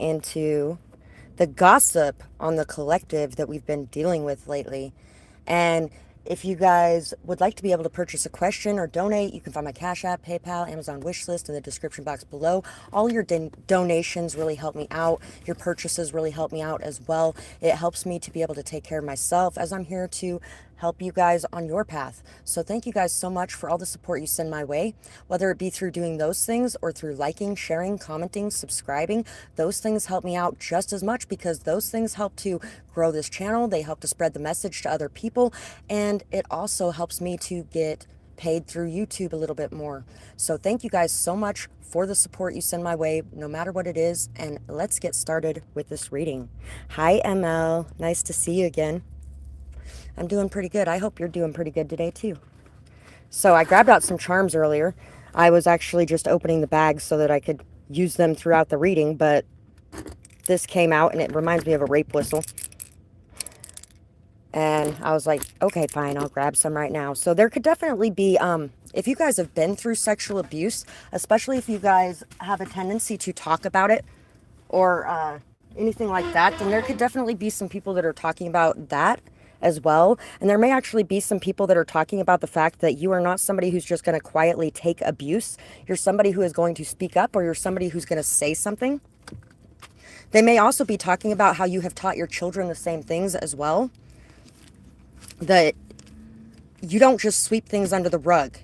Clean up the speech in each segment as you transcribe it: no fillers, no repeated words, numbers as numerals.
into the gossip on the collective that we've been dealing with lately. And if you guys would like to be able to purchase a question or donate, you can find my Cash App, PayPal, Amazon wish list in the description box below. All your donations really help me out. Your purchases really help me out as well. It helps me to be able to take care of myself as I'm here to help you guys on your path. So thank you guys so much for all the support you send my way, whether it be through doing those things or through liking, sharing, commenting, subscribing. Those things help me out just as much because those things help to grow this channel. They help to spread the message to other people, and it also helps me to get paid through YouTube a little bit more. So thank you guys so much for the support you send my way, no matter what it is, and let's get started with this reading. Hi, ML. Nice to see you again. I'm doing pretty good. I hope you're doing pretty good today too. So I grabbed out some charms earlier. I was actually just opening the bags so that I could use them throughout the reading, but this came out and it reminds me of a rape whistle. And I was like, okay, fine, I'll grab some right now. So there could definitely be, if you guys have been through sexual abuse, especially if you guys have a tendency to talk about it or anything like that, then there could definitely be some people that are talking about that as well. And there may actually be some people that are talking about the fact that you are not somebody who's just going to quietly take abuse. You're somebody who is going to speak up, or you're somebody who's going to say something. They may also be talking about how you have taught your children the same things as well. That you don't just sweep things under the rug.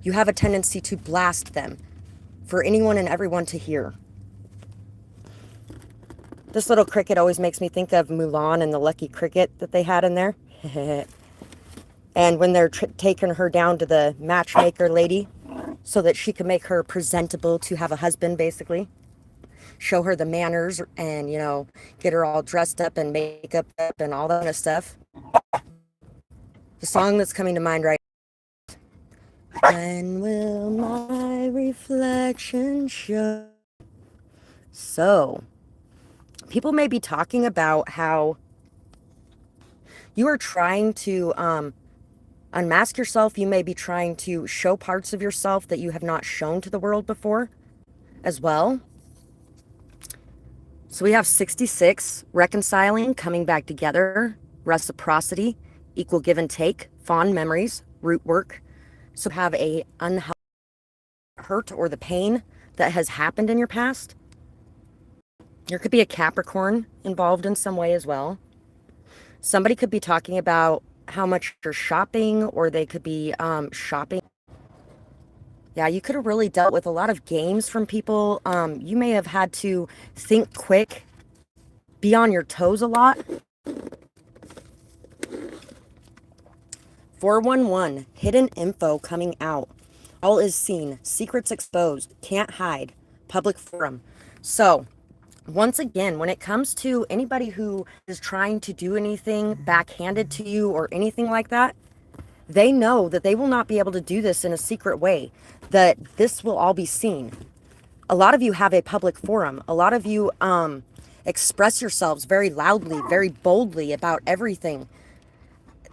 You have a tendency to blast them for anyone and everyone to hear. This little cricket always makes me think of Mulan and the lucky cricket that they had in there. And when they're taking her down to the matchmaker lady so that she can make her presentable to have a husband, basically. Show her the manners and, you know, get her all dressed up and makeup up and all that kind of stuff. The song that's coming to mind right now. When will my reflection show? So, people may be talking about how you are trying to unmask yourself. You may be trying to show parts of yourself that you have not shown to the world before as well. So we have 66, reconciling, coming back together, reciprocity, equal give and take, fond memories, root work. So have a unhealthy hurt or the pain that has happened in your past. There could be a Capricorn involved in some way as well. Somebody could be talking about how much you're shopping, or they could be shopping. Yeah, you could have really dealt with a lot of games from people. You may have had to think quick, be on your toes a lot. 411, hidden info coming out. All is seen, secrets exposed, can't hide, public forum. So, once again, when it comes to anybody who is trying to do anything backhanded to you or anything like that, they know that they will not be able to do this in a secret way, that this will all be seen. A lot of you have a public forum. A lot of you express yourselves very loudly, very boldly about everything.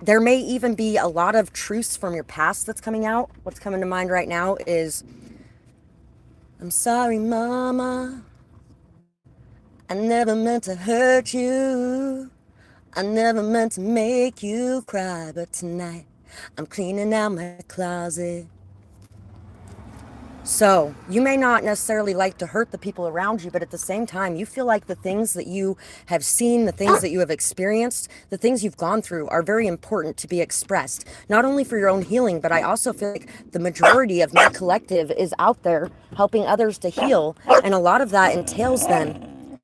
There may even be a lot of truths from your past that's coming out. What's coming to mind right now is, I'm sorry, Mama. I never meant to hurt you. I never meant to make you cry. But tonight, I'm cleaning out my closet. So, you may not necessarily like to hurt the people around you, but at the same time, you feel like the things that you have seen, the things that you have experienced, the things you've gone through are very important to be expressed. Not only for your own healing, but I also feel like the majority of my collective is out there helping others to heal. And a lot of that entails them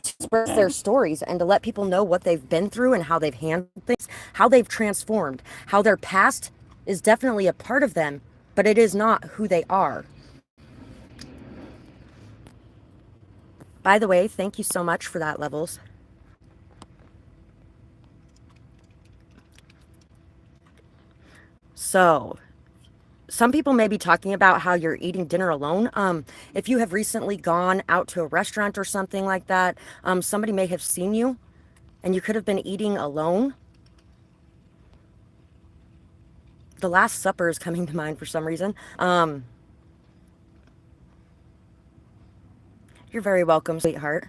to express their stories and to let people know what they've been through and how they've handled things, how they've transformed, how their past is definitely a part of them, but it is not who they are. By the way, thank you so much for that, Levels. So, some people may be talking about how you're eating dinner alone. If you have recently gone out to a restaurant or something like that, somebody may have seen you and you could have been eating alone. The Last Supper is coming to mind for some reason. You're very welcome, sweetheart.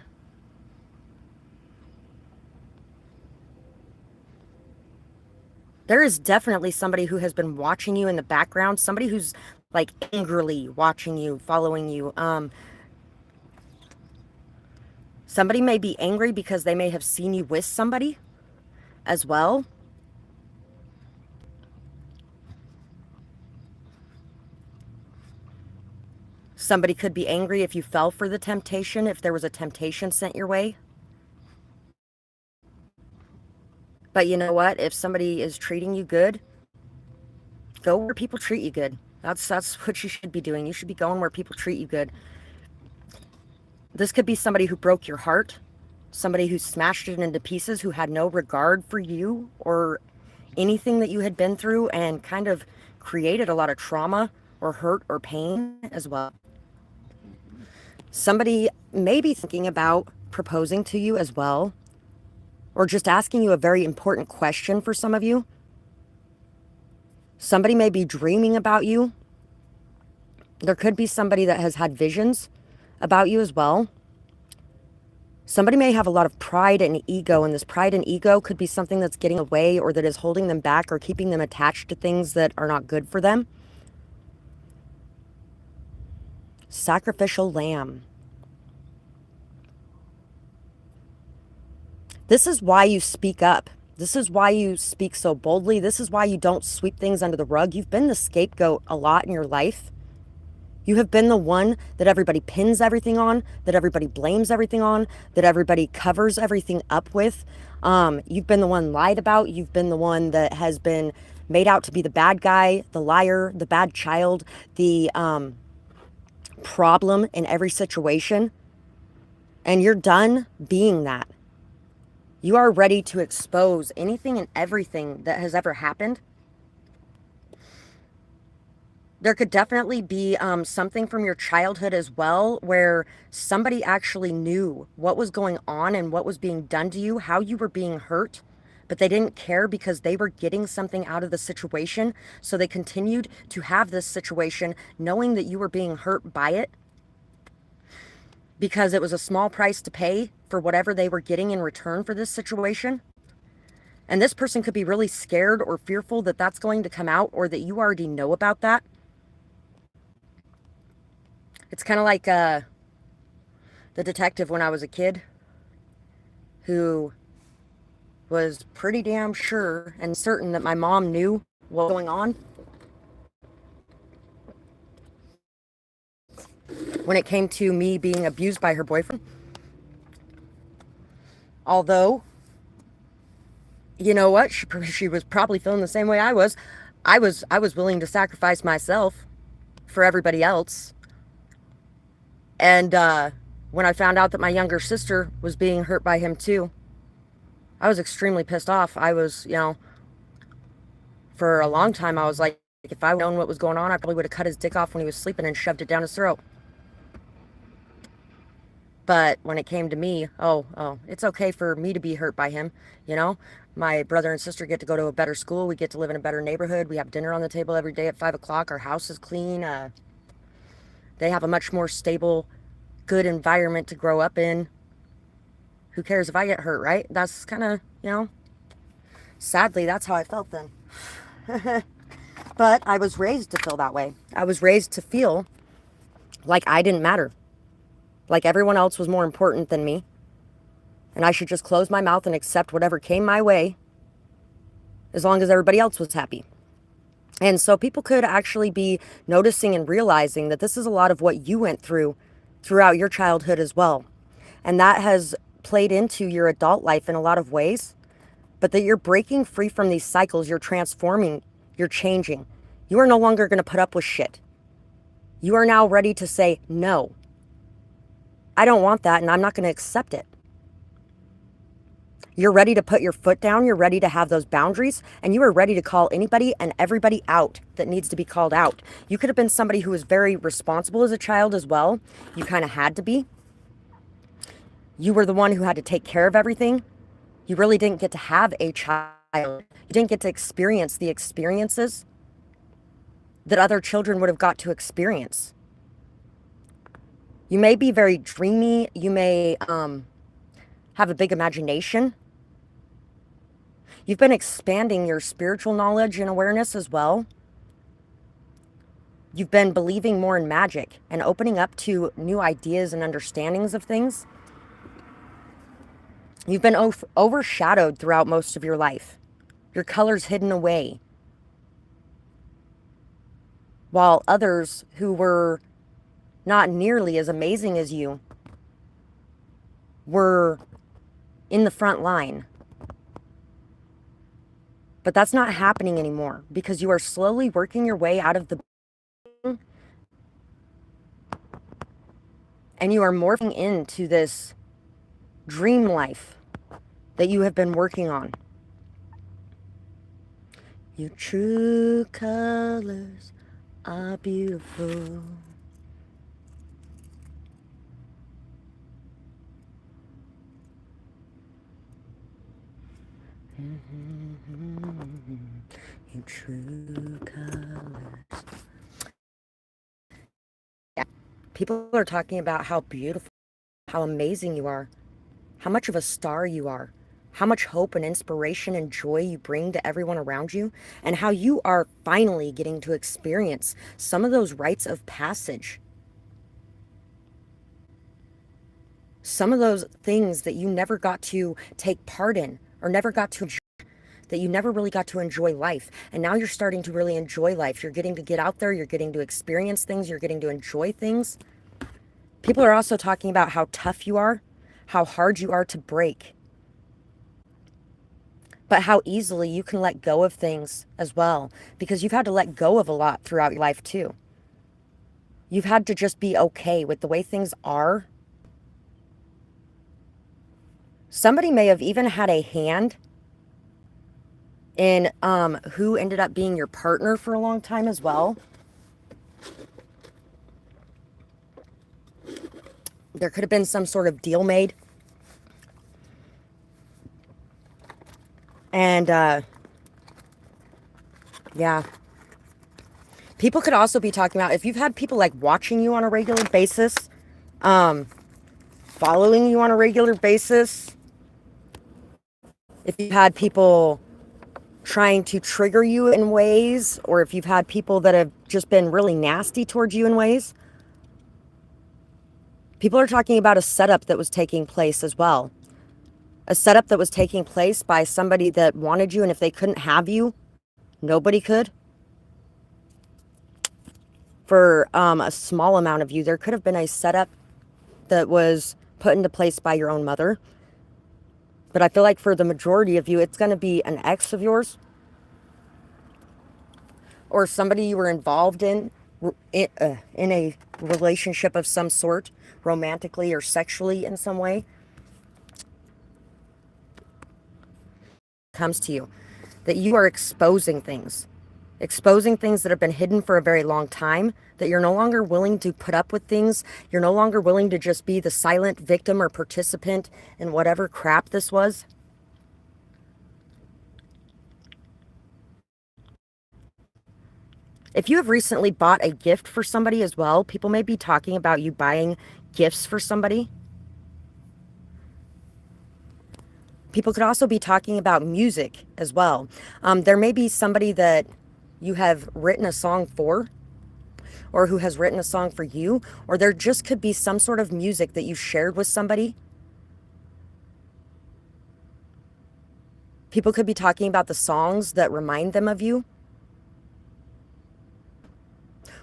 There is definitely somebody who has been watching you in the background, somebody who's like angrily watching you, following you. Somebody may be angry because they may have seen you with somebody as well. Somebody could be angry if you fell for the temptation, if there was a temptation sent your way. But you know what? If somebody is treating you good, go where people treat you good. That's what you should be doing. You should be going where people treat you good. This could be somebody who broke your heart, somebody who smashed it into pieces, who had no regard for you or anything that you had been through, and kind of created a lot of trauma or hurt or pain as well. Somebody may be thinking about proposing to you as well, or just asking you a very important question for some of you. Somebody may be dreaming about you. There could be somebody that has had visions about you as well. Somebody may have a lot of pride and ego, and this pride and ego could be something that's getting away or that is holding them back or keeping them attached to things that are not good for them. Sacrificial lamb. This is why you speak up. This is why you speak so boldly. This is why you don't sweep things under the rug. You've been the scapegoat a lot in your life. You have been the one that everybody pins everything on, that everybody blames everything on, that everybody covers everything up with. You've been the one lied about. You've been the one that has been made out to be the bad guy, the liar, the bad child, the problem in every situation. And you're done being that. You are ready to expose anything and everything that has ever happened. There could definitely be something from your childhood as well, where somebody actually knew what was going on and what was being done to you, how you were being hurt, but they didn't care because they were getting something out of the situation. So they continued to have this situation knowing that you were being hurt by it, because it was a small price to pay for whatever they were getting in return for this situation. And this person could be really scared or fearful that that's going to come out, or that you already know about that. It's kind of like the detective when I was a kid, who was pretty damn sure and certain that my mom knew what was going on when it came to me being abused by her boyfriend. Although, you know what? She was probably feeling the same way I was. I was willing to sacrifice myself for everybody else. And when I found out that my younger sister was being hurt by him too, I was extremely pissed off. I was, for a long time, I was like, if I would known what was going on, I probably would have cut his dick off when he was sleeping and shoved it down his throat. But when it came to me, it's okay for me to be hurt by him. My brother and sister get to go to a better school. We get to live in a better neighborhood. We have dinner on the table every day at 5 o'clock. Our house is clean. They have a much more stable, good environment to grow up in. Who cares if I get hurt, right? That's kind of, sadly, that's how I felt then. But I was raised to feel that way. I was raised to feel like I didn't matter. Like everyone else was more important than me. And I should just close my mouth and accept whatever came my way, as long as everybody else was happy. And so people could actually be noticing and realizing that this is a lot of what you went through throughout your childhood as well. And that has played into your adult life in a lot of ways, but that you're breaking free from these cycles. You're transforming, you're changing. You are no longer going to put up with shit. You are now ready to say, no, I don't want that, and I'm not going to accept it. You're ready to put your foot down. You're ready to have those boundaries, and you are ready to call anybody and everybody out that needs to be called out. You could have been somebody who was very responsible as a child as well. You kind of had to be. You were the one who had to take care of everything. You really didn't get to have a child. You didn't get to experience the experiences that other children would have got to experience. You may be very dreamy. You may have a big imagination. You've been expanding your spiritual knowledge and awareness as well. You've been believing more in magic and opening up to new ideas and understandings of things. You've been overshadowed throughout most of your life. Your colors hidden away. While others who were not nearly as amazing as you were in the front line. But that's not happening anymore because you are slowly working your way out of the and you are morphing into this dream life that you have been working on. Your true colors are beautiful. Your true colors. Yeah. People are talking about how beautiful, how amazing you are, how much of a star you are, how much hope and inspiration and joy you bring to everyone around you, and how you are finally getting to experience some of those rites of passage. Some of those things that you never got to take part in or never got to enjoy, that you never really got to enjoy life. And now you're starting to really enjoy life. You're getting to get out there. You're getting to experience things. You're getting to enjoy things. People are also talking about how tough you are, how hard you are to break, but how easily you can let go of things as well, because you've had to let go of a lot throughout your life too. You've had to just be okay with the way things are. Somebody may have even had a hand in who ended up being your partner for a long time as well. There could have been some sort of deal made. And yeah. People could also be talking about if you've had people like watching you on a regular basis, following you on a regular basis, if you've had people trying to trigger you in ways, or if you've had people that have just been really nasty towards you in ways. People are talking about a setup that was taking place as well. A setup that was taking place by somebody that wanted you, and if they couldn't have you, nobody could. For a small amount of you, there could have been a setup that was put into place by your own mother. But I feel like for the majority of you, it's going to be an ex of yours or somebody you were involved in a relationship of some sort, romantically or sexually in some way, comes to you. That you are exposing things that have been hidden for a very long time, that you're no longer willing to put up with things. You're no longer willing to just be the silent victim or participant in whatever crap this was. If you have recently bought a gift for somebody as well, people may be talking about you buying gifts for somebody. People could also be talking about music as well. There may be somebody that you have written a song for, or who has written a song for you, or there just could be some sort of music that you shared with somebody. People could be talking about the songs that remind them of you,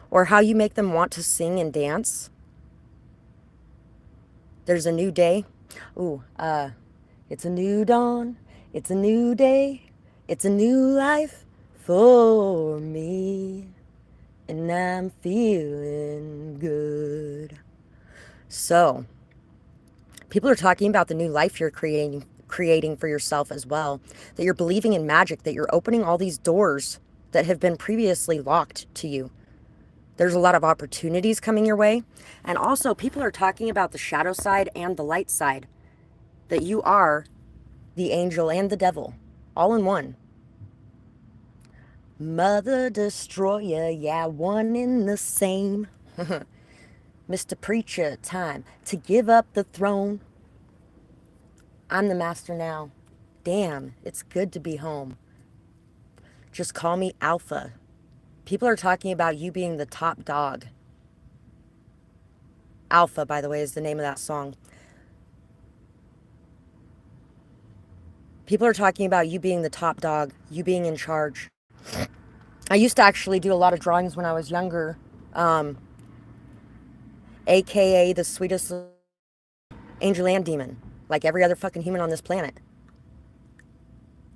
or how you make them want to sing and dance. There's a new day. Ooh, it's a new dawn. It's a new day. It's a new life for me. And I'm feeling good. So, people are talking about the new life you're creating for yourself as well. That you're believing in magic, that you're opening all these doors that have been previously locked to you. There's a lot of opportunities coming your way. And also, people are talking about the shadow side and the light side. That you are the angel and the devil, all in one. Mother Destroyer, yeah, one in the same. Mr. Preacher, time to give up the throne. I'm the master now. Damn, it's good to be home. Just call me Alpha. People are talking about you being the top dog. Alpha, by the way, is the name of that song. People are talking about you being the top dog, you being in charge. I used to actually do a lot of drawings when I was younger, um, aka the sweetest angel and demon, like every other fucking human on this planet.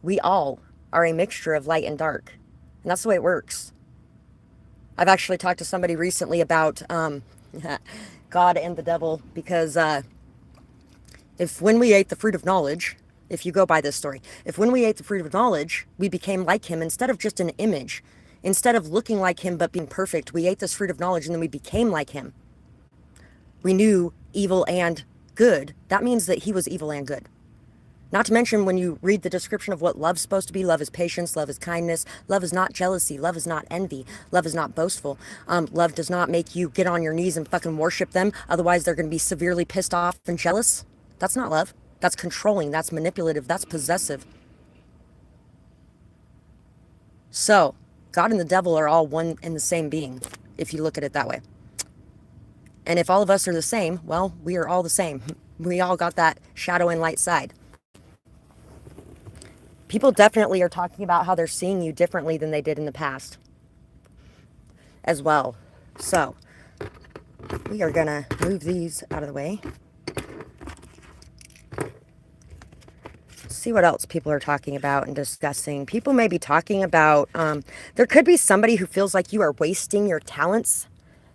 We all are a mixture of light and dark, and that's the way it works. I've actually talked to somebody recently about God and the devil, because if when we ate the fruit of knowledge, if you go by this story, if when we ate the fruit of knowledge, we became like him instead of just an image, instead of looking like him but being perfect, we ate this fruit of knowledge and then we became like him. We knew evil and good. That means that he was evil and good. Not to mention, when you read the description of what love's supposed to be, love is patience, love is kindness, love is not jealousy, love is not envy, love is not boastful. Love does not make you get on your knees and fucking worship them, otherwise they're going to be severely pissed off and jealous. That's not love. That's controlling, that's manipulative, that's possessive. So, God and the devil are all one and the same being, if you look at it that way. And if all of us are the same, well, we are all the same. We all got that shadow and light side. People definitely are talking about how they're seeing you differently than they did in the past as well. So, we are going to move these out of the way. See what else people are talking about and discussing. People may be talking about, there could be somebody who feels like you are wasting your talents.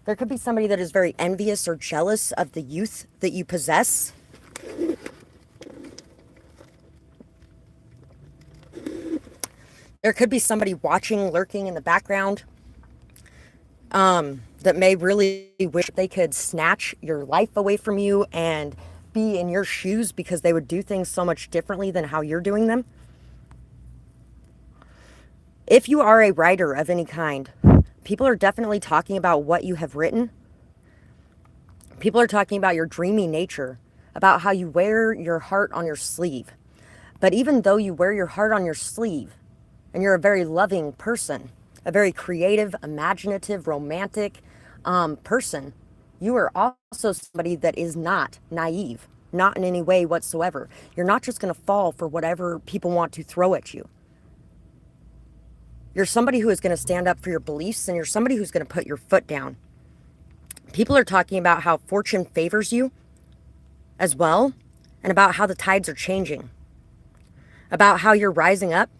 There could be somebody that is very envious or jealous of the youth that you possess. There could be somebody watching, lurking in the background, that may really wish they could snatch your life away from you and be in your shoes, because they would do things so much differently than how you're doing them. If you are a writer of any kind, people are definitely talking about what you have written. People are talking about your dreamy nature, about how you wear your heart on your sleeve. But even though you wear your heart on your sleeve, and you're a very loving person, a very creative, imaginative, romantic person, you are also somebody that is not naive, not in any way whatsoever. You're not just going to fall for whatever people want to throw at you. You're somebody who is going to stand up for your beliefs, and you're somebody who's going to put your foot down. People are talking about how fortune favors you as well, and about how the tides are changing, about how you're rising up.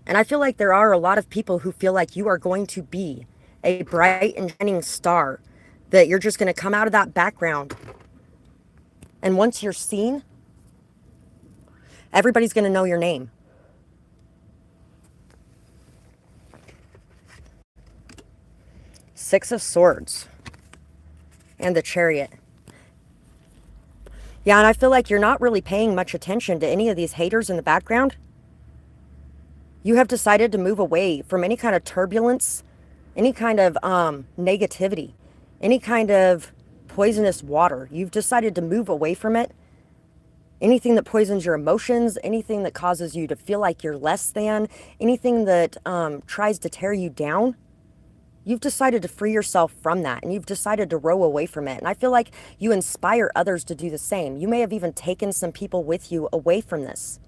And I feel like there are a lot of people who feel like you are going to be a bright and shining star, that you're just going to come out of that background. And once you're seen, everybody's going to know your name. Six of Swords and the Chariot. Yeah, and I feel like you're not really paying much attention to any of these haters in the background. You have decided to move away from any kind of turbulence, any kind of negativity, any kind of poisonous water. You've decided to move away from it. Anything that poisons your emotions, anything that causes you to feel like you're less than, anything that tries to tear you down, you've decided to free yourself from that, and you've decided to row away from it. And I feel like you inspire others to do the same. You may have even taken some people with you away from this.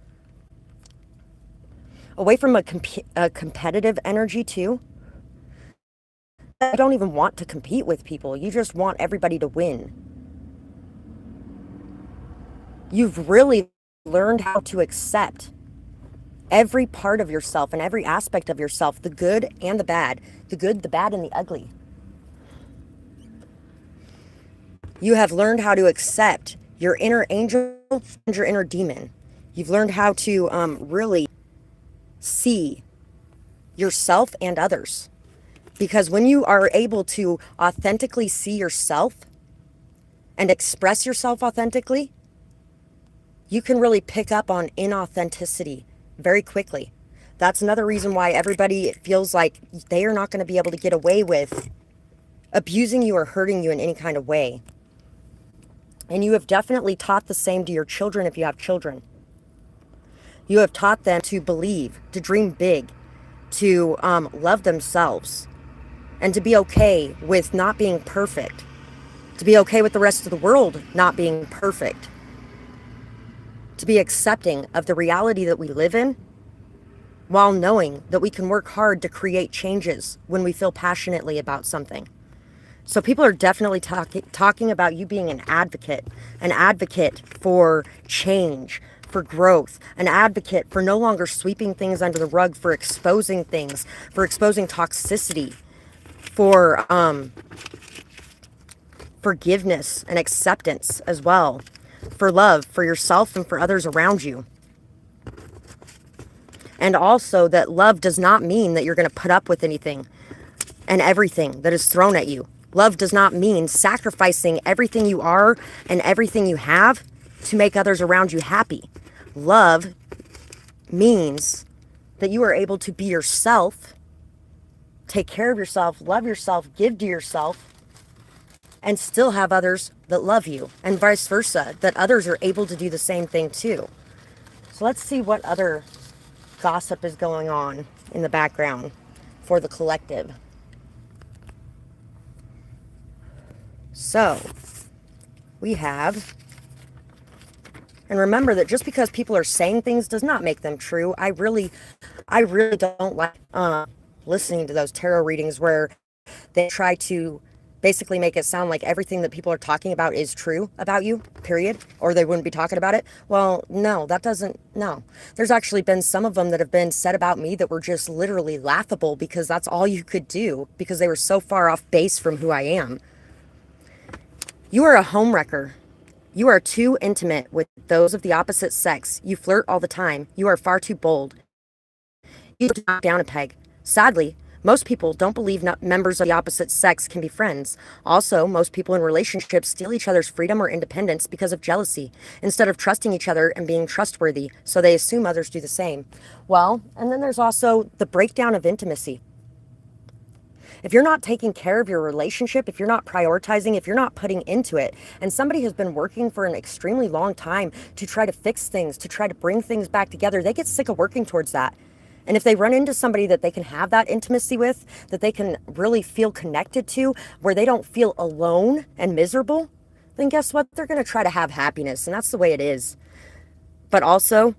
Away from a competitive energy too. You don't even want to compete with people. You just want everybody to win. You've really learned how to accept every part of yourself and every aspect of yourself, the good and the bad, the good, the bad, and the ugly. You have learned how to accept your inner angel and your inner demon. You've learned how to really see yourself and others. Because when you are able to authentically see yourself and express yourself authentically, you can really pick up on inauthenticity very quickly. That's another reason why everybody feels like they are not going to be able to get away with abusing you or hurting you in any kind of way. And you have definitely taught the same to your children if you have children. You have taught them to believe, to dream big, to love themselves, and to be okay with not being perfect, to be okay with the rest of the world not being perfect, to be accepting of the reality that we live in, while knowing that we can work hard to create changes when we feel passionately about something. So people are definitely talking about you being an advocate for change, for growth, an advocate for no longer sweeping things under the rug, for exposing things, for exposing toxicity, for forgiveness and acceptance as well, for love for yourself and for others around you. And also that love does not mean that you're going to put up with anything and everything that is thrown at you. Love does not mean sacrificing everything you are and everything you have to make others around you happy. Love means that you are able to be yourself, take care of yourself, love yourself, give to yourself, and still have others that love you, and vice versa, that others are able to do the same thing too. So let's see what other gossip is going on in the background for the collective. So we have, and remember that just because people are saying things does not make them true. I really don't like listening to those tarot readings where they try to basically make it sound like everything that people are talking about is true about you, period, or they wouldn't be talking about it. Well, no, no. There's actually been some of them that have been said about me that were just literally laughable because that's all you could do because they were so far off base from who I am. You are a homewrecker. You are too intimate with those of the opposite sex. You flirt all the time. You are far too bold. You knock down a peg. Sadly, most people don't believe members of the opposite sex can be friends. Also, most people in relationships steal each other's freedom or independence because of jealousy, instead of trusting each other and being trustworthy, so they assume others do the same. Well, and then there's also the breakdown of intimacy. If you're not taking care of your relationship, if you're not prioritizing, if you're not putting into it, and somebody has been working for an extremely long time to try to fix things, to try to bring things back together, they get sick of working towards that. And if they run into somebody that they can have that intimacy with, that they can really feel connected to, where they don't feel alone and miserable, then guess what? They're going to try to have happiness, and that's the way it is. But also,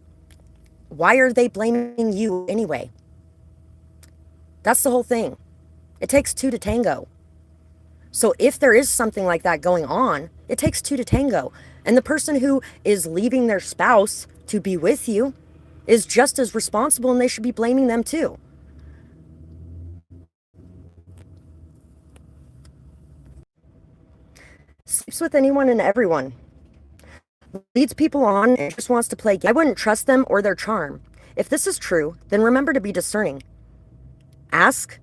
why are they blaming you anyway? That's the whole thing. It takes two to tango. So if there is something like that going on, it takes two to tango. And the person who is leaving their spouse to be with you is just as responsible, and they should be blaming them too. Sleeps with anyone and everyone. Leads people on and just wants to play. I wouldn't trust them or their charm. If this is true, then remember to be discerning. Ask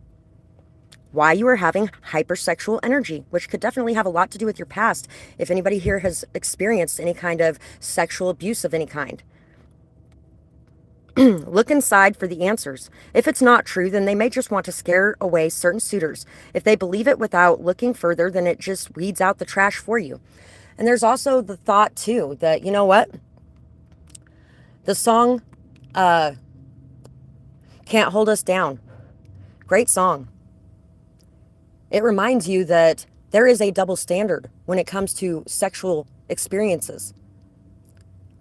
why you are having hypersexual energy, which could definitely have a lot to do with your past if anybody here has experienced any kind of sexual abuse of any kind. Look inside for the answers. If it's not true, then they may just want to scare away certain suitors. If they believe it without looking further, then it just weeds out the trash for you. And there's also the thought, too, that, you know what? The song, Can't Hold Us Down. Great song. It reminds you that there is a double standard when it comes to sexual experiences.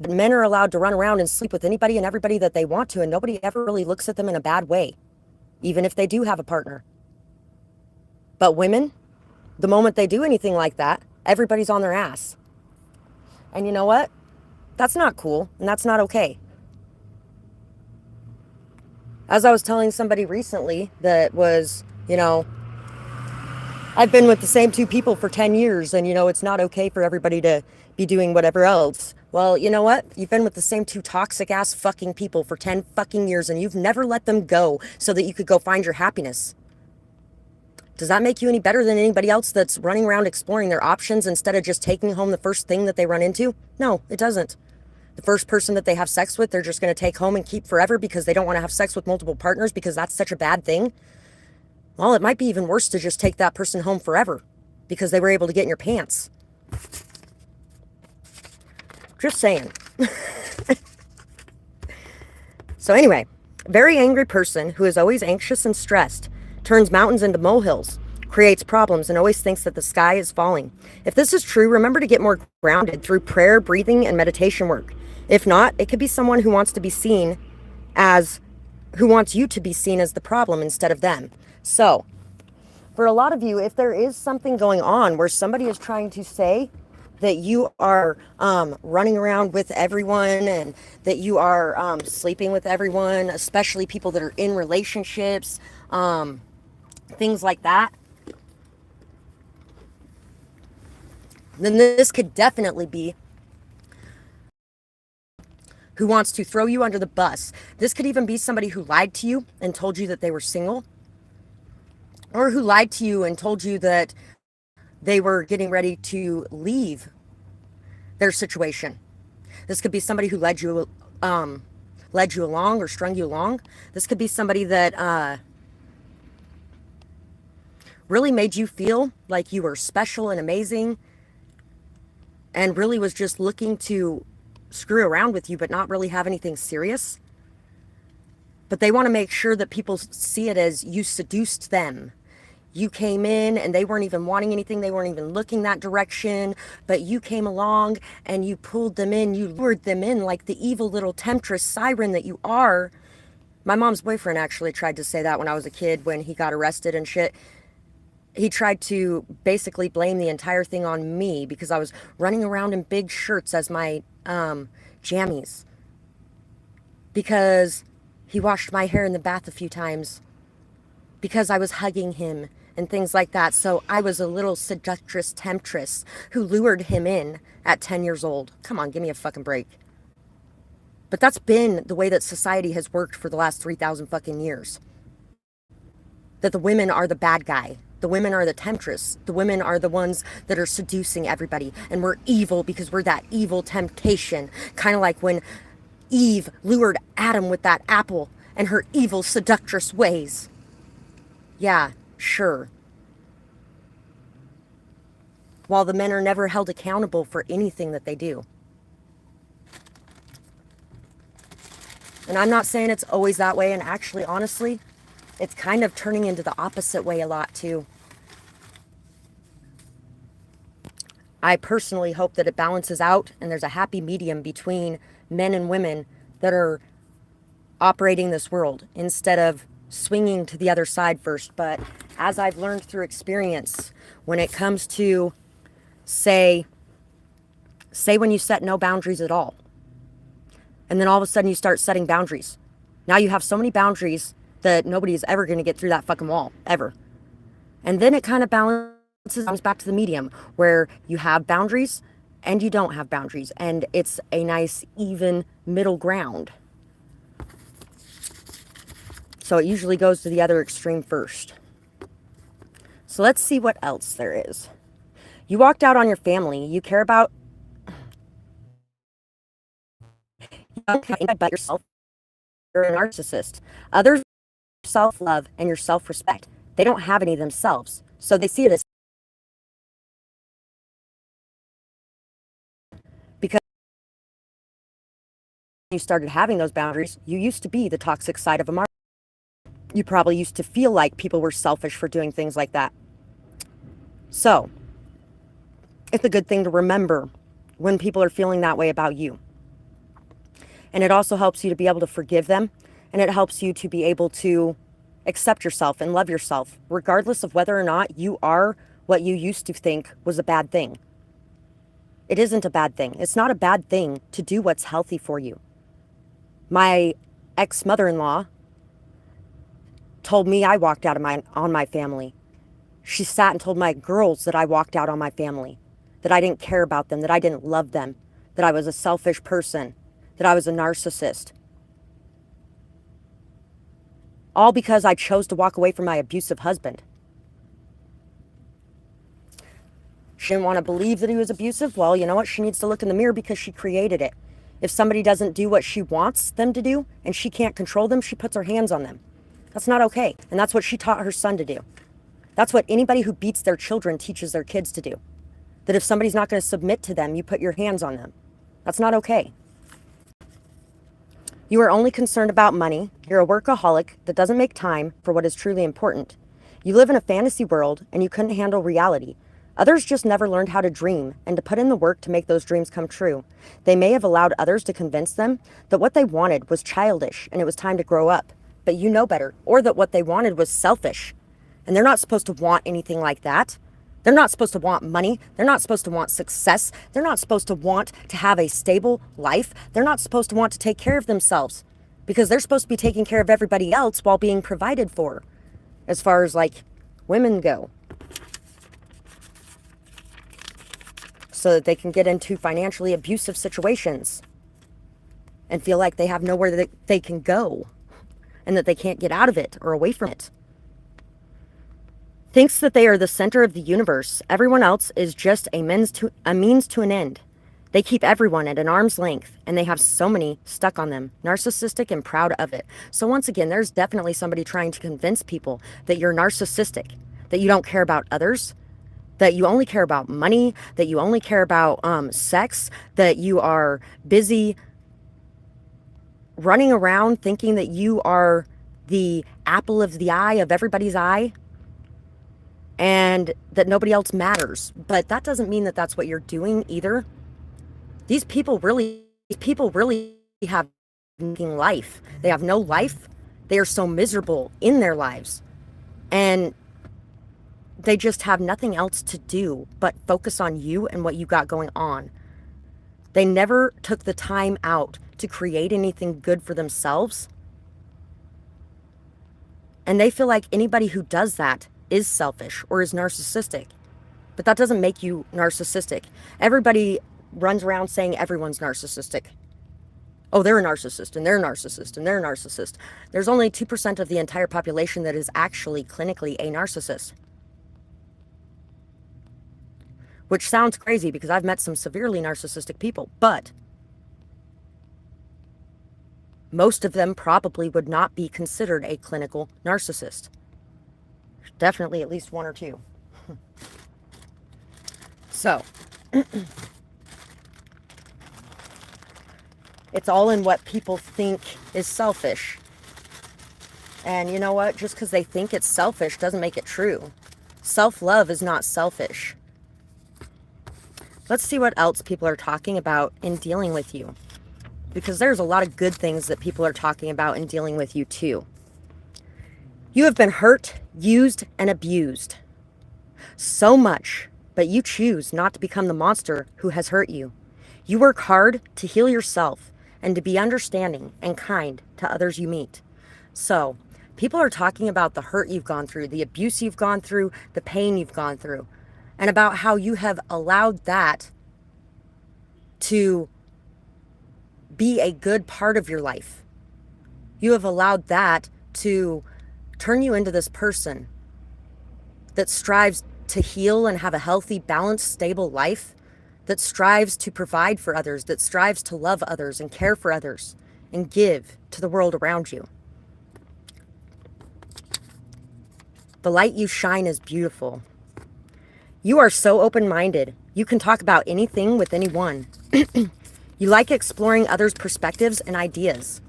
Men are allowed to run around and sleep with anybody and everybody that they want to, and nobody ever really looks at them in a bad way, even if they do have a partner. But women, the moment they do anything like that, everybody's on their ass. And you know what? That's not cool, and that's not okay. As I was telling somebody recently that was, I've been with the same two people for 10 years, and it's not okay for everybody to be doing whatever else. Well, you know what? You've been with the same two toxic ass fucking people for 10 fucking years, and you've never let them go so that you could go find your happiness. Does that make you any better than anybody else that's running around exploring their options instead of just taking home the first thing that they run into? No, it doesn't. The first person that they have sex with, they're just going to take home and keep forever because they don't want to have sex with multiple partners because that's such a bad thing. Well, it might be even worse to just take that person home forever because they were able to get in your pants. Just saying. So anyway, very angry person who is always anxious and stressed, turns mountains into molehills, creates problems, and always thinks that the sky is falling. If this is true, remember to get more grounded through prayer, breathing, and meditation work. If not, it could be someone who wants to be seen as, who wants you to be seen as the problem instead of them. So, for a lot of you, if there is something going on where somebody is trying to say that you are running around with everyone and that you are sleeping with everyone, especially people that are in relationships, things like that, then this could definitely be who wants to throw you under the bus. This could even be somebody who lied to you and told you that they were single, or who lied to you and told you that they were getting ready to leave their situation. This could be somebody who led you along or strung you along. This could be somebody that really made you feel like you were special and amazing, and really was just looking to screw around with you but not really have anything serious. But they want to make sure that people see it as you seduced them. You came in and they weren't even wanting anything. They weren't even looking that direction. But you came along and you pulled them in. You lured them in like the evil little temptress siren that you are. My mom's boyfriend actually tried to say that when I was a kid, when he got arrested and shit. He tried to basically blame the entire thing on me because I was running around in big shirts as my jammies. Because he washed my hair in the bath a few times. Because I was hugging him and things like that. So I was a little seductress temptress who lured him in at 10 years old. Come on, give me a fucking break. But that's been the way that society has worked for the last 3,000 fucking years. That the women are the bad guy. The women are the temptress. The women are the ones that are seducing everybody. And we're evil because we're that evil temptation. Kind of like when Eve lured Adam with that apple and her evil seductress ways. Yeah, sure. While the men are never held accountable for anything that they do. And I'm not saying it's always that way, and actually, honestly, it's kind of turning into the opposite way a lot too. I personally hope that it balances out and there's a happy medium between men and women that are operating this world instead of swinging to the other side first. But as I've learned through experience, when it comes to say when you set no boundaries at all, and then all of a sudden you start setting boundaries. Now you have so many boundaries that nobody is ever going to get through that fucking wall, ever. And then it kind of balances back to the medium where you have boundaries and you don't have boundaries. And it's a nice, even middle ground. So it usually goes to the other extreme first. So let's see what else there is. You walked out on your family. You care about but yourself. You're a narcissist. Others self-love and your self-respect. They don't have any themselves. So they see it as because you started having those boundaries, you used to be the toxic side of a market. You probably used to feel like people were selfish for doing things like that. So it's a good thing to remember when people are feeling that way about you. And it also helps you to be able to forgive them. And it helps you to be able to accept yourself and love yourself, regardless of whether or not you are what you used to think was a bad thing. It isn't a bad thing. It's not a bad thing to do what's healthy for you. My ex-mother-in-law told me I walked out on my family. She sat and told my girls that I walked out on my family, that I didn't care about them, that I didn't love them, that I was a selfish person, that I was a narcissist. All because I chose to walk away from my abusive husband. She didn't want to believe that he was abusive. Well, you know what? She needs to look in the mirror because she created it. If somebody doesn't do what she wants them to do and she can't control them, she puts her hands on them. That's not okay. And that's what she taught her son to do. That's what anybody who beats their children teaches their kids to do. That if somebody's not going to submit to them, you put your hands on them. That's not okay. You are only concerned about money. You're a workaholic that doesn't make time for what is truly important. You live in a fantasy world and you couldn't handle reality. Others just never learned how to dream and to put in the work to make those dreams come true. They may have allowed others to convince them that what they wanted was childish and it was time to grow up, but you know better, or that what they wanted was selfish. And they're not supposed to want anything like that. They're not supposed to want money. They're not supposed to want success. They're not supposed to want to have a stable life. They're not supposed to want to take care of themselves because they're supposed to be taking care of everybody else while being provided for, as far as like women go, so that they can get into financially abusive situations and feel like they have nowhere that they can go and that they can't get out of it or away from it. Thinks that they are the center of the universe. Everyone else is just a means to an end. They keep everyone at an arm's length, and they have so many stuck on them, narcissistic and proud of it. So once again, there's definitely somebody trying to convince people that you're narcissistic, that you don't care about others, that you only care about money, that you only care about sex, that you are busy running around thinking that you are the apple of the eye of everybody's eye, and that nobody else matters. But that doesn't mean that that's what you're doing either. These people really have life. They have no life. They are so miserable in their lives. And they just have nothing else to do but focus on you and what you got going on. They never took the time out to create anything good for themselves. And they feel like anybody who does that is selfish or is narcissistic. But that doesn't make you narcissistic. Everybody runs around saying everyone's narcissistic. Oh, they're a narcissist, and they're a narcissist, and they're a narcissist. There's only 2% of the entire population that is actually clinically a narcissist. Which sounds crazy because I've met some severely narcissistic people, but most of them probably would not be considered a clinical narcissist. Definitely at least one or two. So, it's all in what people think is selfish. And you know what? Just because they think it's selfish doesn't make it true. Self-love is not selfish. Let's see what else people are talking about in dealing with you. Because there's a lot of good things that people are talking about in dealing with you too. You have been hurt, used, and abused. So much, but you choose not to become the monster who has hurt you. You work hard to heal yourself and to be understanding and kind to others you meet. So, people are talking about the hurt you've gone through, the abuse you've gone through, the pain you've gone through, and about how you have allowed that to be a good part of your life. You have allowed that to turn you into this person that strives to heal and have a healthy, balanced, stable life, that strives to provide for others, that strives to love others and care for others and give to the world around you. The light you shine is beautiful. You are so open-minded. You can talk about anything with anyone. You like exploring others' perspectives and ideas.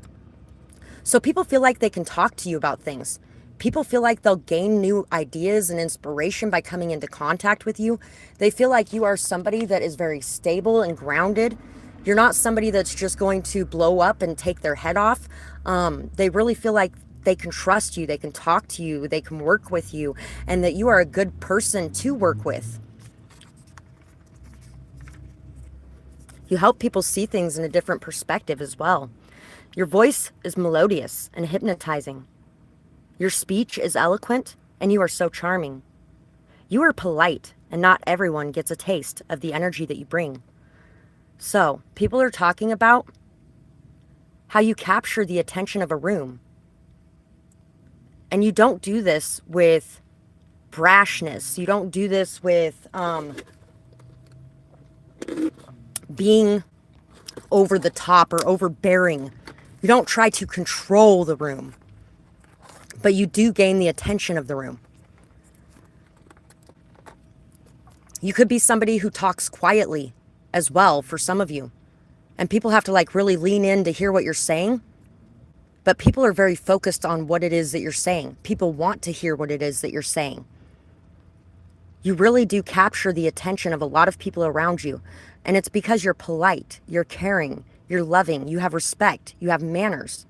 So people feel like they can talk to you about things. People feel like they'll gain new ideas and inspiration by coming into contact with you. They feel like you are somebody that is very stable and grounded. You're not somebody that's just going to blow up and take their head off. They really feel like they can trust you, they can talk to you, they can work with you, and that you are a good person to work with. You help people see things in a different perspective as well. Your voice is melodious and hypnotizing. Your speech is eloquent, and you are so charming. You are polite, and not everyone gets a taste of the energy that you bring. So, people are talking about how you capture the attention of a room. And you don't do this with brashness. You don't do this with being over the top or overbearing. You don't try to control the room. But you do gain the attention of the room. You could be somebody who talks quietly as well for some of you. And people have to like really lean in to hear what you're saying. But people are very focused on what it is that you're saying. People want to hear what it is that you're saying. You really do capture the attention of a lot of people around you. And it's because you're polite, you're caring, you're loving, you have respect, you have manners.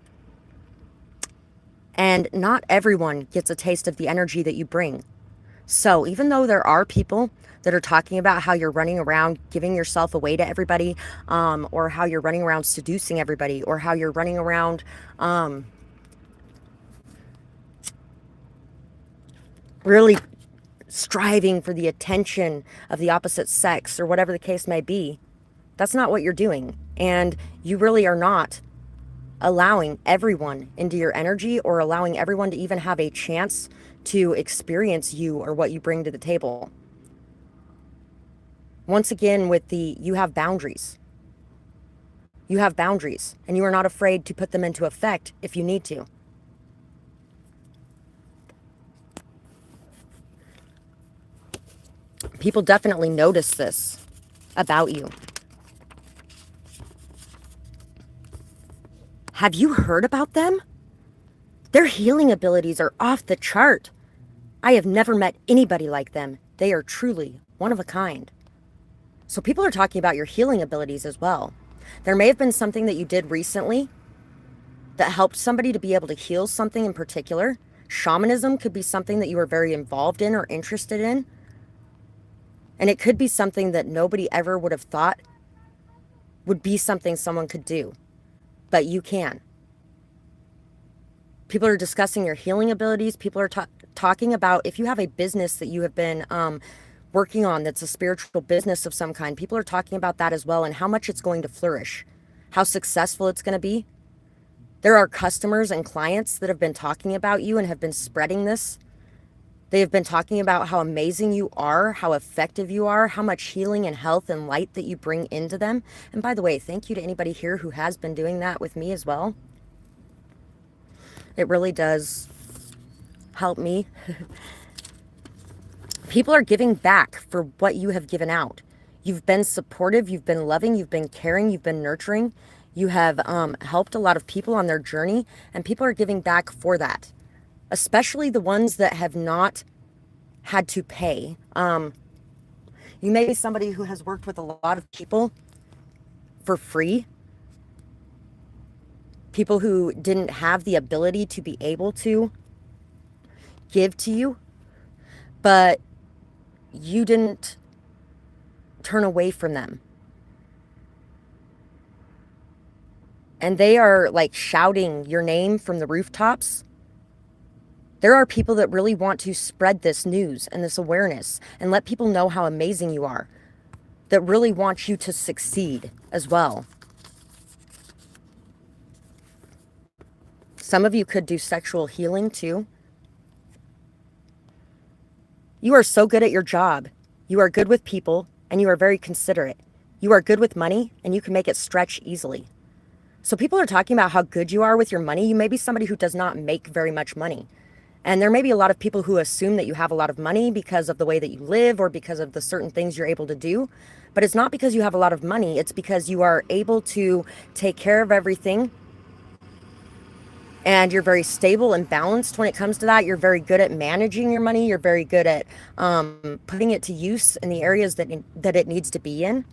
And not everyone gets a taste of the energy that you bring. So even though there are people that are talking about how you're running around giving yourself away to everybody, or how you're running around seducing everybody, or how you're running around really striving for the attention of the opposite sex, or whatever the case may be, that's not what you're doing. And you really are not allowing everyone into your energy, or allowing everyone to even have a chance to experience you or what you bring to the table. Once again, with you have boundaries. You have boundaries, and you are not afraid to put them into effect if you need to. People definitely notice this about you. Have you heard about them? Their healing abilities are off the chart. I have never met anybody like them. They are truly one of a kind. So people are talking about your healing abilities as well. There may have been something that you did recently that helped somebody to be able to heal something in particular. Shamanism could be something that you are very involved in or interested in. And it could be something that nobody ever would have thought would be something someone could do. But you can. People are discussing your healing abilities. People are talking about if you have a business that you have been working on that's a spiritual business of some kind. People are talking about that as well, and how much it's going to flourish, how successful it's going to be. There are customers and clients that have been talking about you and have been spreading this. They have been talking about how amazing you are, how effective you are, how much healing and health and light that you bring into them. And by the way, thank you to anybody here who has been doing that with me as well. It really does help me. People are giving back for what you have given out. You've been supportive, you've been loving, you've been caring, you've been nurturing. You have helped a lot of people on their journey, and people are giving back for that. Especially the ones that have not had to pay. You may be somebody who has worked with a lot of people for free. People who didn't have the ability to be able to give to you, but you didn't turn away from them. And they are like shouting your name from the rooftops. There are people that really want to spread this news and this awareness and let people know how amazing you are, that really want you to succeed as well. Some of you could do sexual healing too. You are so good at your job. You are good with people, and you are very considerate. You are good with money, and you can make it stretch easily. So people are talking about how good you are with your money. You may be somebody who does not make very much money. And there may be a lot of people who assume that you have a lot of money because of the way that you live or because of the certain things you're able to do. But it's not because you have a lot of money. It's because you are able to take care of everything. And you're very stable and balanced when it comes to that. You're very good at managing your money. You're very good at putting it to use in the areas that it needs to be in.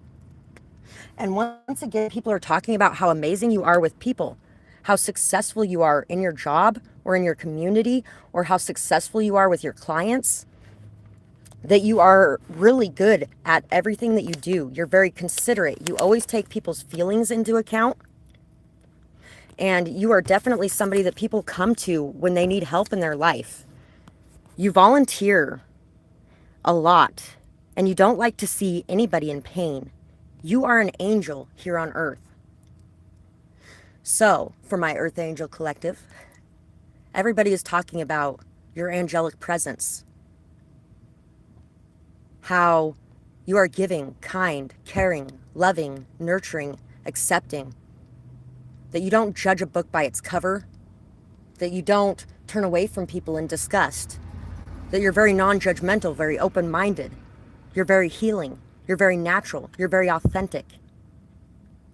And once again, people are talking about how amazing you are with people, how successful you are in your job or in your community, or how successful you are with your clients, that you are really good at everything that you do. You're very considerate. You always take people's feelings into account. And you are definitely somebody that people come to when they need help in their life. You volunteer a lot, and you don't like to see anybody in pain. You are an angel here on earth. So, for my Earth Angel Collective, everybody is talking about your angelic presence. How you are giving, kind, caring, loving, nurturing, accepting. That you don't judge a book by its cover. That you don't turn away from people in disgust. That you're very non-judgmental, very open-minded. You're very healing. You're very natural. You're very authentic.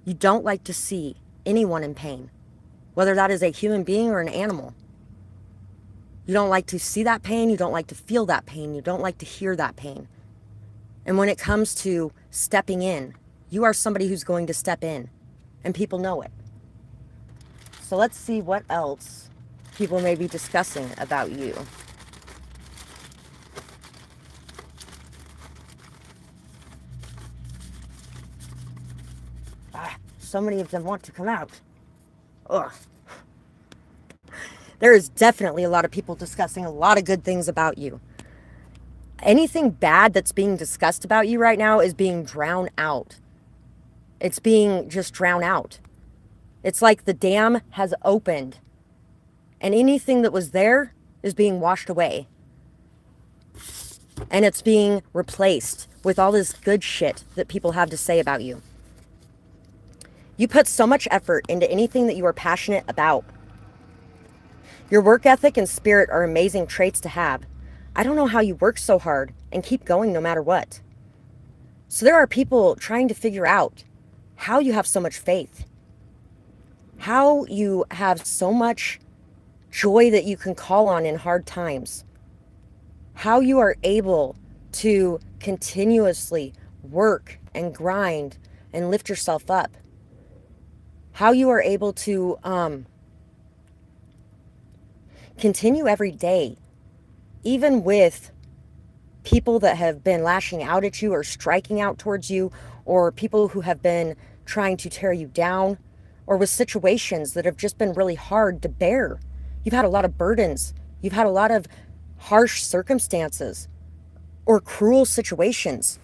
You don't like to see anyone in pain whether that is a human being or an animal. You don't like to see that pain. You don't like to feel that pain. You don't like to hear that pain. And when it comes to stepping in, you are somebody who's going to step in, and people know it. So let's see what else people may be discussing about you. So many of them want to come out. Ugh. There is definitely a lot of people discussing a lot of good things about you. Anything bad that's being discussed about you right now is being drowned out. It's being just drowned out. It's like the dam has opened and anything that was there is being washed away. And it's being replaced with all this good shit that people have to say about you. You put so much effort into anything that you are passionate about. Your work ethic and spirit are amazing traits to have. I don't know how you work so hard and keep going no matter what. So there are people trying to figure out how you have so much faith, how you have so much joy that you can call on in hard times, how you are able to continuously work and grind and lift yourself up, how you are able to continue every day, even with people that have been lashing out at you or striking out towards you, or people who have been trying to tear you down, or with situations that have just been really hard to bear. You've had a lot of burdens. You've had a lot of harsh circumstances or cruel situations.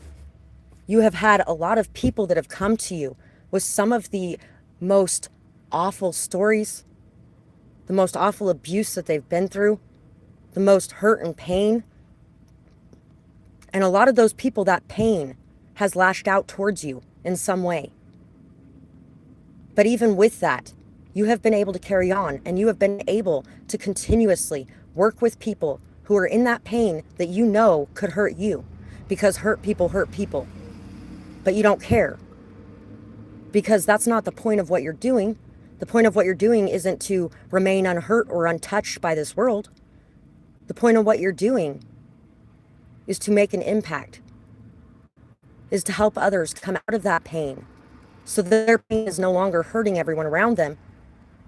You have had a lot of people that have come to you with some of the most awful stories, the most awful abuse that they've been through, the most hurt and pain. And a lot of those people, that pain has lashed out towards you in some way. But even with that, you have been able to carry on, and you have been able to continuously work with people who are in that pain that you know could hurt you, because hurt people hurt people. But you don't care, because that's not the point of what you're doing. The point of what you're doing isn't to remain unhurt or untouched by this world. The point of what you're doing is to make an impact, is to help others come out of that pain so that their pain is no longer hurting everyone around them,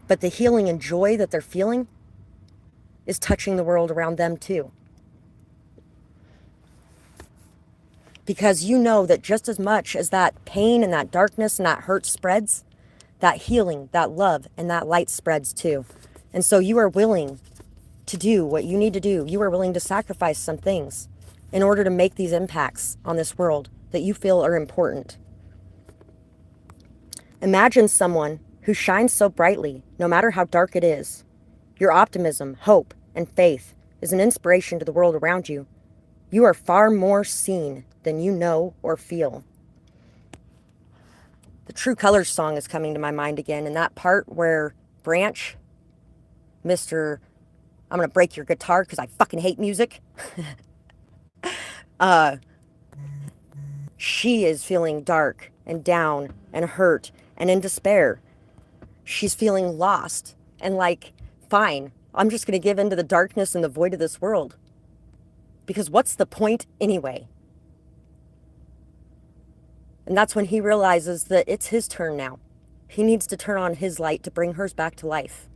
but the healing and joy that they're feeling is touching the world around them too. Because you know that just as much as that pain and that darkness and that hurt spreads, that healing, that love, and that light spreads too. And so you are willing to do what you need to do. You are willing to sacrifice some things in order to make these impacts on this world that you feel are important. Imagine someone who shines so brightly, no matter how dark it is. Your optimism, hope, and faith is an inspiration to the world around you. You are far more seen than you know or feel. The True Colors song is coming to my mind again, and that part where Branch, Mr. I'm going to break your guitar because I fucking hate music. She is feeling dark and down and hurt and in despair. She's feeling lost and like, fine, I'm just going to give into the darkness and the void of this world. Because what's the point anyway? And that's when he realizes that it's his turn now. He needs to turn on his light to bring hers back to life.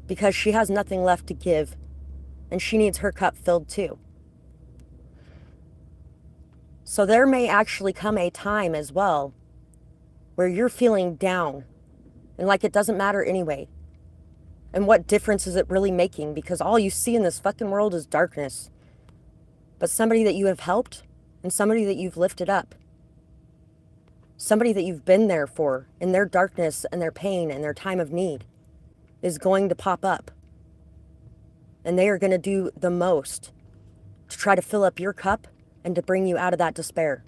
Because she has nothing left to give, and she needs her cup filled too. So there may actually come a time as well where you're feeling down and like it doesn't matter anyway. And what difference is it really making? Because all you see in this fucking world is darkness. But somebody that you have helped and somebody that you've lifted up, somebody that you've been there for in their darkness and their pain and their time of need, is going to pop up. And they are going to do the most to try to fill up your cup and to bring you out of that despair.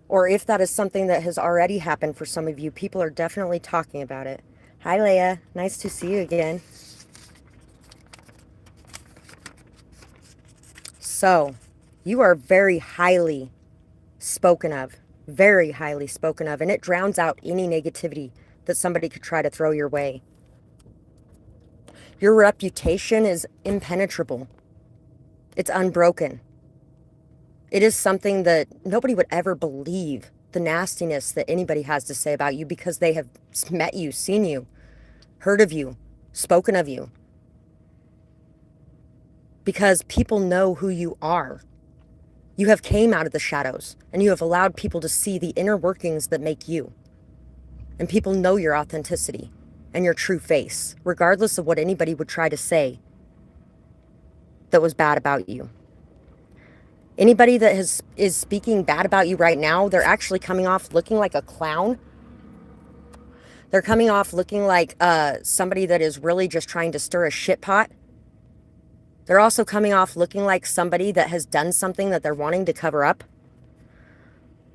Or if that is something that has already happened for some of you, people are definitely talking about it. Hi, Leia. Nice to see you again. So, you are very highly spoken of. Very highly spoken of. And it drowns out any negativity that somebody could try to throw your way. Your reputation is impenetrable. It's unbroken. It is something that nobody would ever believe the nastiness that anybody has to say about you because they have met you, seen you, heard of you, spoken of you. Because people know who you are. You have came out of the shadows and you have allowed people to see the inner workings that make you. And people know your authenticity and your true face, regardless of what anybody would try to say that was bad about you. Anybody that is speaking bad about you right now, they're actually coming off looking like a clown. They're coming off looking like somebody that is really just trying to stir a shit pot. They're also coming off looking like somebody that has done something that they're wanting to cover up.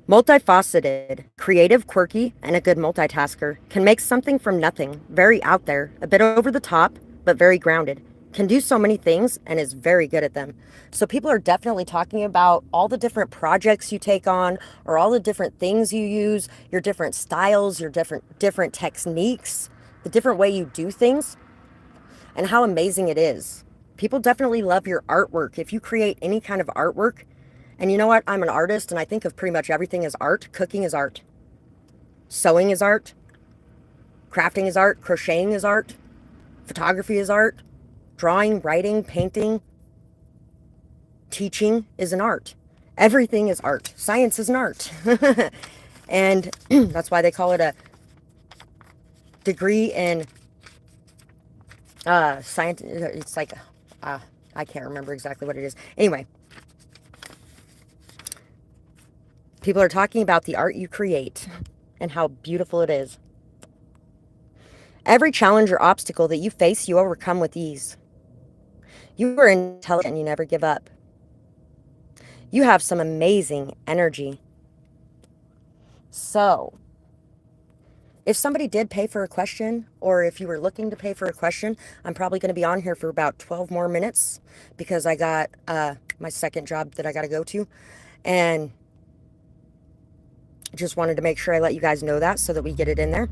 Multifaceted, creative, quirky, and a good multitasker can make something from nothing, very out there, a bit over the top, but very grounded. Can do so many things and is very good at them. So people are definitely talking about all the different projects you take on, or all the different things you use, your different styles, your different techniques, the different way you do things, and how amazing it is. People definitely love your artwork. If you create any kind of artwork, and you know what? I'm an artist and I think of pretty much everything as art. Cooking is art. Sewing is art. Crafting is art. Crocheting is art. Photography is art. Drawing, writing, painting, teaching is an art. Everything is art. Science is an art. And that's why they call it a degree in science. It's like, I can't remember exactly what it is. Anyway, people are talking about the art you create and how beautiful it is. Every challenge or obstacle that you face, you overcome with ease. You are intelligent and you never give up. You have some amazing energy. So, if somebody did pay for a question, or if you were looking to pay for a question, I'm probably going to be on here for about 12 more minutes because I got my second job that I got to go to. And just wanted to make sure I let you guys know that so that we get it in there.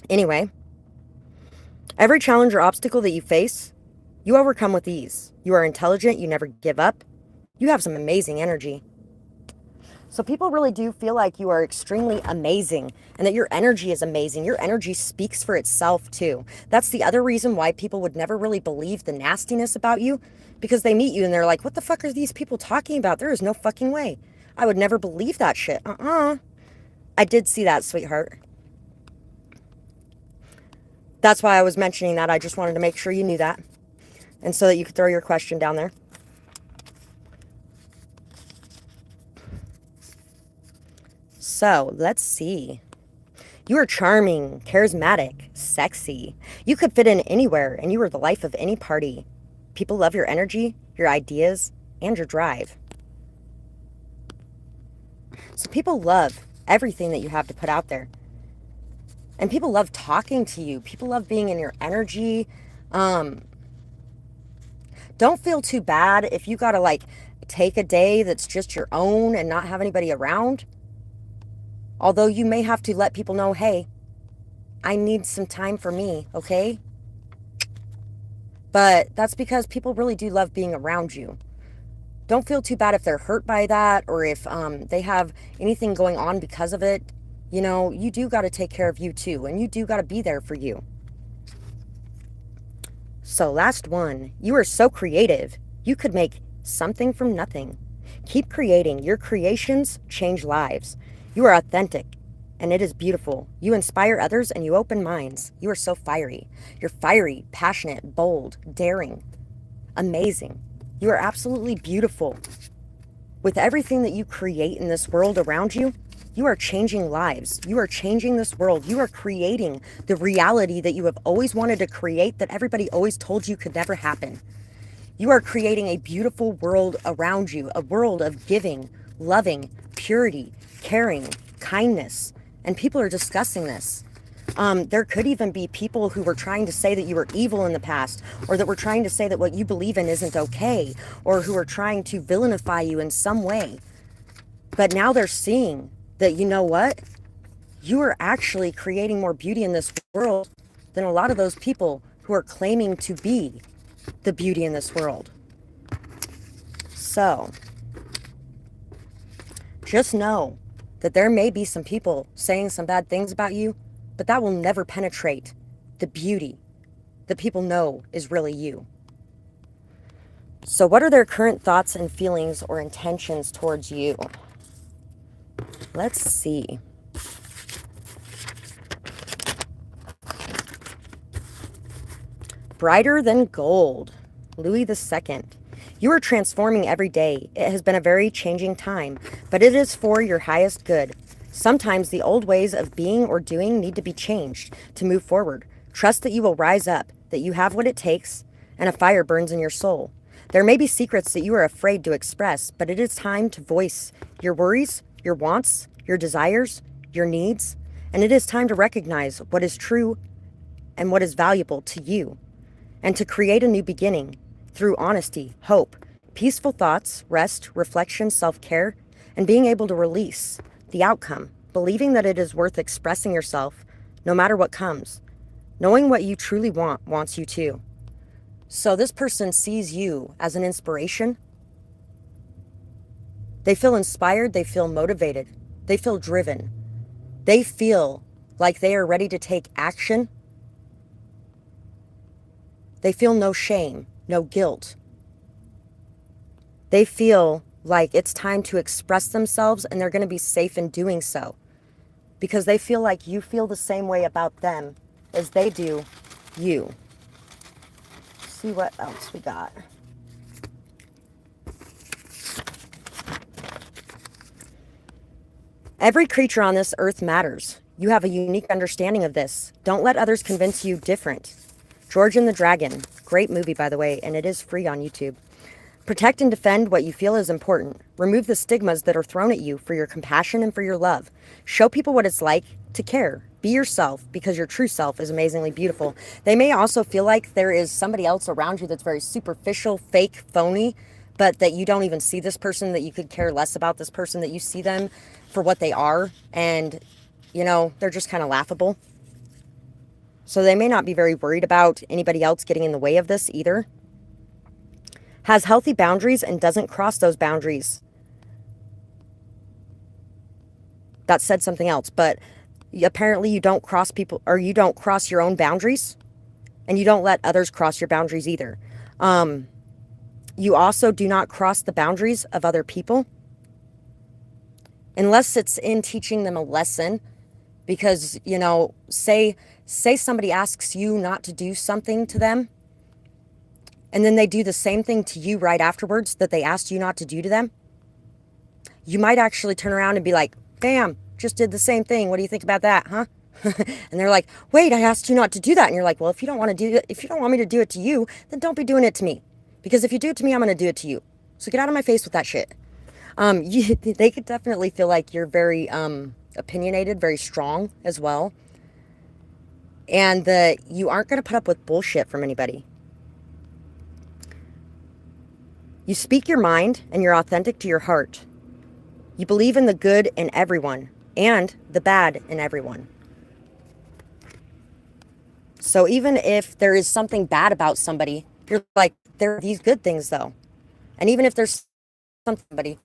Anyway, every challenge or obstacle that you face, you overcome with ease. You are intelligent. You never give up. You have some amazing energy. So people really do feel like you are extremely amazing and that your energy is amazing. Your energy speaks for itself too. That's the other reason why people would never really believe the nastiness about you, because they meet you and they're like, what the fuck are these people talking about? There is no fucking way. I would never believe that shit. I did see that, sweetheart. That's why I was mentioning that. I just wanted to make sure you knew that. And so that you could throw your question down there. So, let's see. You are charming, charismatic, sexy. You could fit in anywhere, and you are the life of any party. People love your energy, your ideas, and your drive. So people love everything that you have to put out there. And people love talking to you. People love being in your energy. Don't feel too bad if you got to like take a day that's just your own and not have anybody around. Although you may have to let people know, hey, I need some time for me, okay? But that's because people really do love being around you. Don't feel too bad if they're hurt by that, or if they have anything going on because of it. You know, you do got to take care of you too, and you do got to be there for you. So last one, you are so creative. You could make something from nothing. Keep creating. Your creations change lives. You are authentic, and it is beautiful. You inspire others, and you open minds. You are so fiery. You're fiery, passionate, bold, daring, amazing. You are absolutely beautiful. With everything that you create in this world around you, you are changing lives. You are changing this world. You are creating the reality that you have always wanted to create, that everybody always told you could never happen. You are creating a beautiful world around you, a world of giving, loving, purity, caring, kindness, and people are discussing this. There could even be people who were trying to say that you were evil in the past, or that were trying to say that what you believe in isn't okay, or who are trying to villainify you in some way. But now they're seeing that, you know what? you are actually creating more beauty in this world than a lot of those people who are claiming to be the beauty in this world. So, just know that there may be some people saying some bad things about you, but that will never penetrate the beauty that people know is really you. So what are their current thoughts and feelings or intentions towards you? Let's see. Brighter than gold. Louis II. You are transforming every day. It has been a very changing time, but it is for your highest good. Sometimes the old ways of being or doing need to be changed to move forward. Trust that you will rise up, that you have what it takes, and a fire burns in your soul. There may be secrets that you are afraid to express, but it is time to voice your worries, your wants, your desires, your needs, and it is time to recognize what is true and what is valuable to you, and to create a new beginning through honesty, hope, peaceful thoughts, rest, reflection, self-care, and being able to release the outcome, believing that it is worth expressing yourself no matter what comes. Knowing what you truly want wants you to. So this person sees you as an inspiration. They feel inspired, they feel motivated, they feel driven. They feel like they are ready to take action. They feel no shame, no guilt. They feel like it's time to express themselves, and they're going to be safe in doing so because they feel like you feel the same way about them as they do you. Let's see what else we got. Every creature on this earth matters. You have a unique understanding of this. Don't let others convince you different. George and the Dragon. Great movie, by the way, and it is free on YouTube. Protect and defend what you feel is important. Remove the stigmas that are thrown at you for your compassion and for your love. Show people what it's like to care. Be yourself, because your true self is amazingly beautiful. They may also feel like there is somebody else around you that's very superficial, fake, phony, but that you don't even see this person, that you could care less about this person, that you see them for what they are, and, you know, they're just kind of laughable. So they may not be very worried about anybody else getting in the way of this either. Has healthy boundaries and doesn't cross those boundaries. That said something else, but apparently you don't cross people, or you don't cross your own boundaries, and you don't let others cross your boundaries either. You also do not cross the boundaries of other people unless it's in teaching them a lesson, because, you know, say somebody asks you not to do something to them, and then they do the same thing to you right afterwards that they asked you not to do to them. You might actually turn around and be like, bam, just did the same thing. What do you think about that, huh? And they're like, wait, I asked you not to do that. And you're like, well, if you don't want to do it, if you don't want me to do it to you, then don't be doing it to me. Because if you do it to me, I'm going to do it to you. So get out of my face with that shit. They could definitely feel like you're very opinionated, very strong as well. And that you aren't going to put up with bullshit from anybody. You speak your mind and you're authentic to your heart. You believe in the good in everyone and the bad in everyone. So even if there is something bad about somebody, you're like, there are these good things though. And even if there's somebody,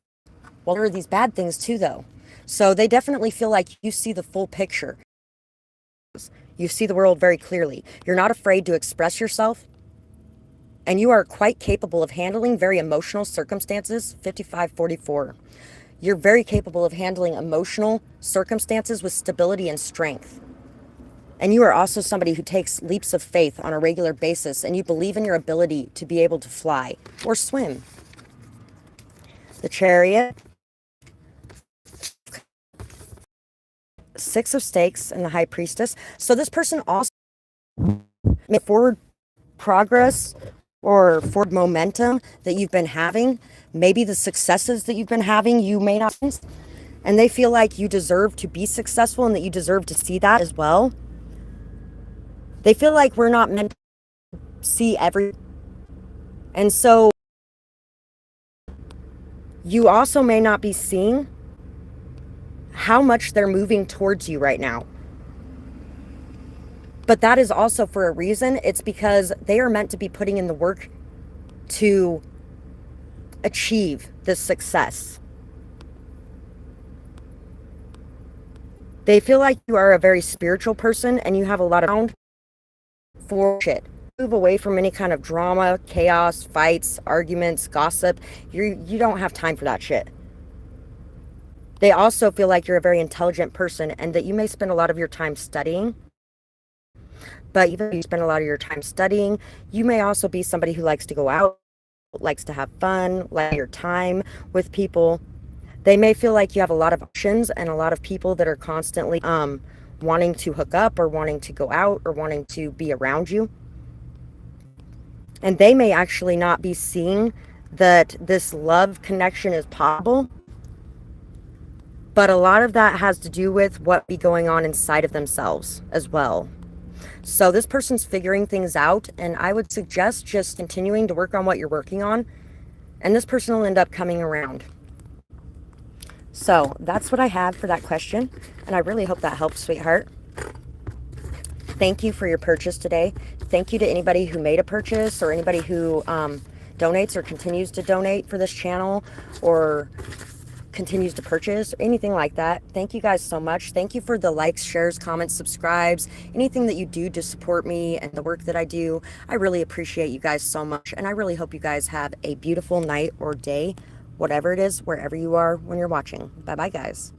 well, there are these bad things too though. So they definitely feel like you see the full picture. You see the world very clearly. You're not afraid to express yourself. And you are quite capable of handling very emotional circumstances. 5544. You're very capable of handling emotional circumstances with stability and strength. And you are also somebody who takes leaps of faith on a regular basis, and you believe in your ability to be able to fly or swim. The Chariot, Six of Stakes, and the High Priestess. So this person also made forward progress or forward momentum that you've been having. Maybe the successes that you've been having, you may not. And they feel like you deserve to be successful and that you deserve to see that as well. They feel like we're not meant to see everything. And so you also may not be seeing how much they're moving towards you right now. But that is also for a reason. It's because they are meant to be putting in the work to achieve this success. They feel like you are a very spiritual person and you have a lot of for shit. Move away from any kind of drama, chaos, fights, arguments, gossip. You don't have time for that shit. They also feel like you're a very intelligent person and that you may spend a lot of your time studying. But even if you spend a lot of your time studying, you may also be somebody who likes to go out, likes to have fun, like your time with people. They may feel like you have a lot of options and a lot of people that are constantly wanting to hook up or wanting to go out or wanting to be around you. And they may actually not be seeing that this love connection is possible. But a lot of that has to do with what be going on inside of themselves as well. So this person's figuring things out, and I would suggest just continuing to work on what you're working on, and this person will end up coming around. So that's what I have for that question, and I really hope that helps, sweetheart. Thank you for your purchase today. Thank you to anybody who made a purchase or anybody who donates or continues to donate for this channel or continues to purchase or anything like that. Thank you guys so much. Thank you for the likes, shares, comments, subscribes, anything that you do to support me and the work that I do. I really appreciate you guys so much, and I really hope you guys have a beautiful night or day, whatever it is, wherever you are when you're watching. Bye bye, guys.